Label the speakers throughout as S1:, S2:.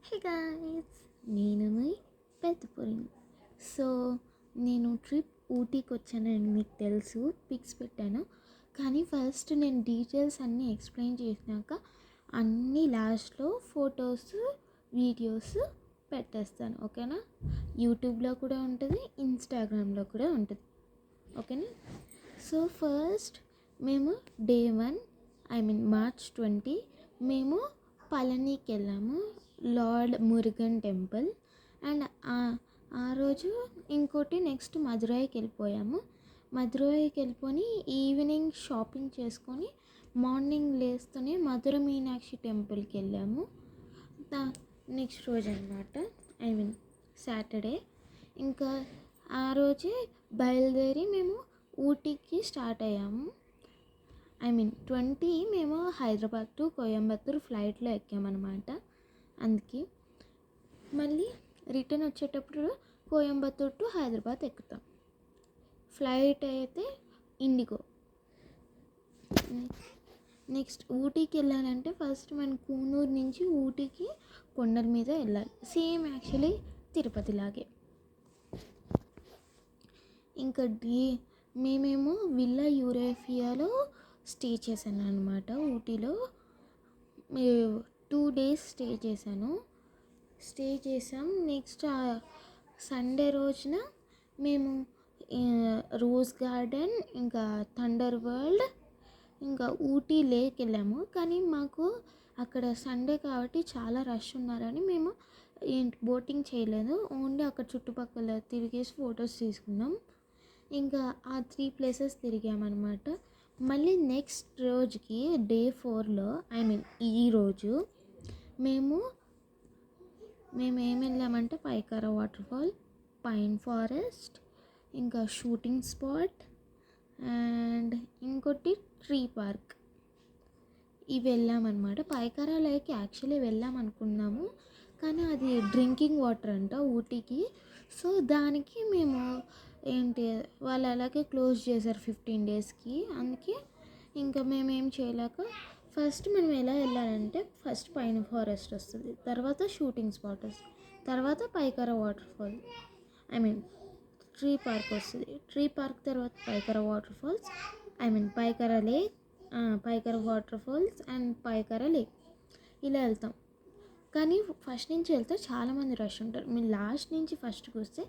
S1: Hey guys, నేను మీ పెద్దపురిని. So నేను trip ఊటీకి వచ్చానని మీకు తెలుసు, పిక్స్ పెట్టాను. కానీ ఫస్ట్ నేను డీటెయిల్స్ అన్నీ ఎక్స్ప్లెయిన్ చేసినాక అన్నీ లాస్ట్లో ఫొటోస్ వీడియోస్ పెట్టేస్తాను, ఓకేనా? యూట్యూబ్లో కూడా ఉంటుంది, ఇన్స్టాగ్రామ్లో కూడా ఉంటుంది, ఓకేనా? సో ఫస్ట్ మేము డే 1 మార్చ్ 20 మేము పళనికి వెళ్ళాము, లార్డ్ మురుగన్ టెంపుల్. అండ్ ఆ రోజు ఇంకోటి నెక్స్ట్ మధురైకి వెళ్ళిపోయాము. మధురైకి వెళ్ళిపోయి ఈవినింగ్ షాపింగ్ చేసుకొని మార్నింగ్ లేస్తూనే మధుర మీనాక్షి టెంపుల్కి వెళ్ళాము. నెక్స్ట్ రోజు అనమాట, సాటర్డే. ఇంకా ఆ రోజే బయలుదేరి మేము ఊటీకి స్టార్ట్ అయ్యాము. 20 మేము హైదరాబాద్ టు కోయంబత్తూర్ ఫ్లైట్లో ఎక్కామన్నమాట. అందుకే మళ్ళీ రిటర్న్ వచ్చేటప్పుడు కోయంబత్తూర్ టు హైదరాబాద్ ఎక్కుతాం. ఫ్లైట్ అయితే ఇండిగో. నెక్స్ట్ ఊటీకి వెళ్ళాలంటే ఫస్ట్ మనం కూనూరు నుంచి ఊటీకి కొండల మీద వెళ్ళాలి, సేమ్ యాక్చువల్లీ తిరుపతి లాగే. ఇంకా మేమేమో విల్లా యూరేఫియాలో స్టే చేశాను అనమాట. ఊటీలో 2 days స్టే చేసాం. నెక్స్ట్ సండే రోజున మేము రోజ్ గార్డెన్, ఇంకా థండర్ వరల్డ్, ఇంకా ఊటీ లేక్ వెళ్ళాము. కానీ మాకు అక్కడ సండే కాబట్టి చాలా రష్ ఉన్నారని మేము బోటింగ్ చేయలేదు, ఓన్లీ అక్కడ చుట్టుపక్కల తిరిగేసి ఫొటోస్ తీసుకున్నాం. ఇంకా ఆ 3 places తిరిగామన్నమాట. మళ్ళీ నెక్స్ట్ రోజుకి డే 4లో ఈరోజు మేము ఏం వెళ్ళామంటే పైకారా వాటర్ఫాల్, పైన్ ఫారెస్ట్, ఇంకా షూటింగ్ స్పాట్ అండ్ ఇంకోటి ట్రీ పార్క్, ఇవి వెళ్ళామన్నమాట. పైకారా లేక్ యాక్చువల్లీ వెళ్ళామనుకున్నాము, కానీ అది డ్రింకింగ్ వాటర్ అంట ఊటీకి. సో దానికి మేము వాళ్ళు అలాగే క్లోజ్ చేశారు 15 daysకి. అందుకే ఇంకా మేమేం చేయలేక ఫస్ట్ మనం ఎలా వెళ్ళాలంటే ఫస్ట్ పైన్ ఫారెస్ట్ వస్తుంది, తర్వాత షూటింగ్ స్పాట్ వస్తుంది, తర్వాత పైకారా వాటర్ఫాల్ ట్రీ పార్క్ వస్తుంది, ట్రీ పార్క్ తర్వాత Pykara waterfalls, Pykara lake, Pykara waterfalls and Pykara lake, ఇలా వెళ్తాం. కానీ ఫస్ట్ నుంచి వెళ్తే చాలామంది రష్ ఉంటారు. మీరు లాస్ట్ నుంచి ఫస్ట్కి వస్తే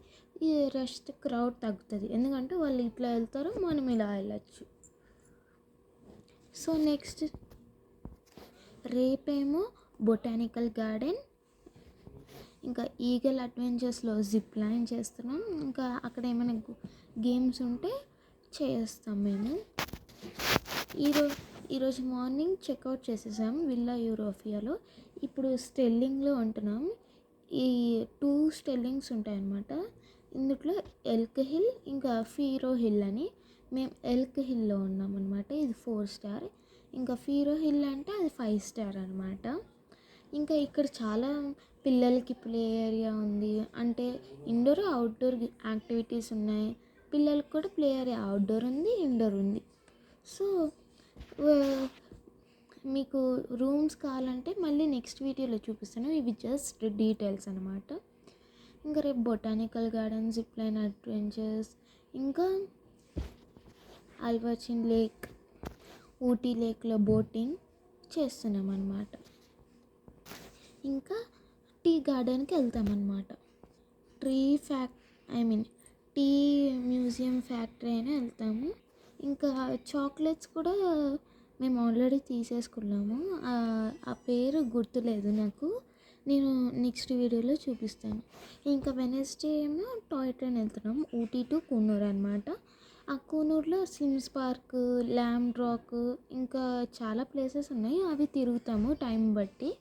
S1: ఈ రష్ క్రౌడ్ తగ్గుతుంది, ఎందుకంటే వాళ్ళు ఇట్లా వెళ్తారు, మనం ఇలా వెళ్ళచ్చు. సో నెక్స్ట్ రేపేమో బొటానికల్ గార్డెన్, ఇంకా ఈగల్ అడ్వెంచర్స్లో జిప్ లైన్ చేస్తున్నాం. ఇంకా అక్కడ ఏమైనా గేమ్స్ ఉంటే చేస్తాం మేము. ఈరోజు మార్నింగ్ చెక్అవుట్ చేసేసాం విల్లా యూరోఫియాలో. ఇప్పుడు స్టెల్లింగ్లో ఉంటున్నాం. ఈ 2 స్టెల్లింగ్స్ ఉంటాయన్నమాట. ఇందులో ఎల్క్ హిల్, ఇంకా ఫీరో హిల్ అని. మేము ఎల్క్ హిల్లో ఉన్నామన్నమాట, ఇది 4 star. ఇంకా ఫీరో హిల్ అంటే అది 5 star అనమాట. ఇంకా ఇక్కడ చాలా పిల్లలకి ప్లే ఏరియా ఉంది, అంటే ఇండోర్ అవుట్డోర్ యాక్టివిటీస్ ఉన్నాయి. పిల్లలకి కూడా ప్లే ఏరియా అవుట్డోర్ ఉంది, ఇండోర్ ఉంది. సో మీకు రూమ్స్ కావాలంటే మళ్ళీ నెక్స్ట్ వీడియోలో చూపిస్తాను, ఇవి జస్ట్ డీటెయిల్స్ అనమాట. ఇంకా రేపు botanical garden, zip line adventures, ఇంకా అల్వర్చిన్ లేక్, ఊటీ లేక్లో బోటింగ్ చేస్తున్నాం అన్నమాట. ఇంకా టీ గార్డెన్కి వెళ్తామన్నమాట. టీ మ్యూజియం ఫ్యాక్టరీ అయినా వెళ్తాము. ఇంకా చాక్లెట్స్ కూడా మేము ఆల్రెడీ తీసేసుకున్నాము, ఆ పేరు గుర్తులేదు నాకు, నేను నెక్స్ట్ వీడియోలో చూపిస్తాను. ఇంకా వెనస్డే ఏమో టాయ్ ట్రైన్ వెళ్తున్నాం, ఊటీ టు కూనూర్ అనమాట. ఆ కూనూరులో సిమ్స్ పార్క్, ల్యాండ్ రాక్, ఇంకా చాలా ప్లేసెస్ ఉన్నాయి, అవి తిరుగుతాము టైం బట్టి.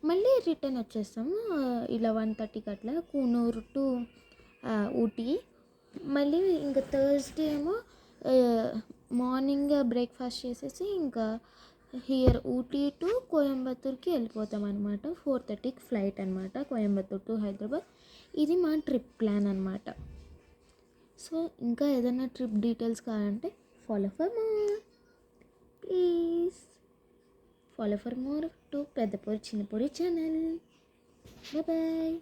S1: మళ్ళీ రిటర్న్ వచ్చేస్తాము ఇలా 1:30కి అట్లా కూనూరు టు ఊటీ. మళ్ళీ ఇంకా థర్స్డే ఏమో మార్నింగ్ బ్రేక్ఫాస్ట్ చేసేసి ఇంకా ఊటీ టు కోయంబత్తూర్కి వెళ్ళిపోతాం అనమాట. 4:30కి ఫ్లైట్ అనమాట, కోయంబత్తూర్ టు హైదరాబాద్. ఇది మా ట్రిప్ ప్లాన్ అనమాట. సో ఇంకా ఏదైనా ట్రిప్ డీటెయిల్స్ కావాలంటే follow for more, please follow for more to Peddapuri Chinnapuri channel. Bye.